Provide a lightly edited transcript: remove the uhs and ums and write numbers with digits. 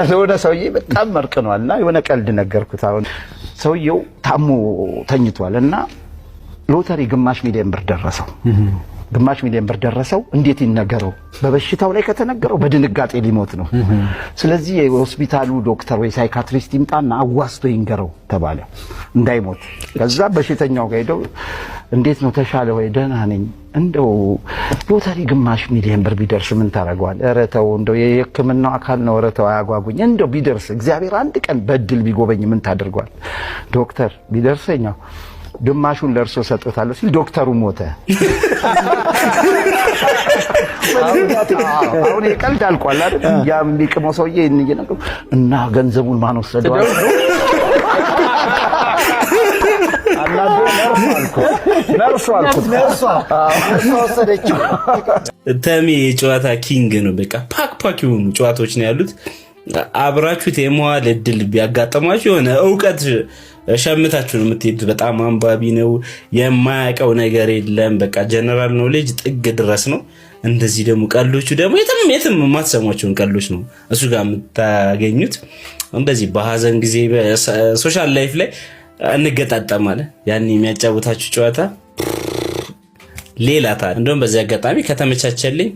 ለሆነ ሰውዬ በጣም መርቅኗልና የሆነ ቀልድ ነገርኩት። አሁን ሰውየው ታሞ ተኝቷልና ሎተሪ ግማሽ ሚሊዮን ብር ደረሰው። ግማሽ ሚሊዮን ብር ደረሰው። እንዴት ይነገረው? በበሽታው ላይ ከተነገረው በድንጋጤ ሊሞት ነው። ስለዚህ የሆስፒታሉ ዶክተር ወይ ሳይካትሪስት ይምጣና አዋስቶ ይንገረው ተባለ እንዳይሞት። ከዛ በሽተኛው ጋር ሄደው እንዴት ነው ተሻለ ወይ? ደህና ነኝ። እንደው ሎተሪ ግማሽ ሚሊዮን ብር ቢደርስ ምን ታረጋዋል? ኧረ ተው እንደው የሕክምናው አካል ነው። ኧረ ተው አያጓጉኝ። እንደው ቢደርስ እግዚአብሔር አንድ ቀን በድል ቢጎበኝ ምን ታደርገዋል? ዶክተር ቢደርሰኛው ግማሹን ለርሶ ሰጥቷል ሲል ዶክተሩ ሞተ። አሁን የቀልድ አልቋል አይደል? ያ የሚቅመው ሰውዬ እየነገሩ እና ገንዘቡን ማን ወሰደው? ነርሷ ወሰደችው። ተሜ የጨዋታ ኪንግ ነው። በቃ ፓክ የሆኑ ጨዋታዎች ነው ያሉት። አብራችሁት የመዋል እድል ቢያጋጥማችሁ የሆነ እውቀት ሸምታችሁ ነው የምትሄዱት። በጣም አንባቢ ነው፣ የማያውቀው ነገር የለም። በቃ ጀነራል ኖሌጅ ጥግ ድረስ ነው። እንደዚህ ደግሞ ቀሎቹ ደግሞ የትም የማትሰሟቸውን ቀሎች ነው እሱ ጋር የምታገኙት። እንደዚህ በሀዘን ጊዜ ሶሻል ላይፍ ላይ እንገጣጠማለን። ያን የሚያጫውታችሁ ጨዋታ ሌላ ታዲያ እንደውም በዚህ አጋጣሚ ከተመቻቸልኝ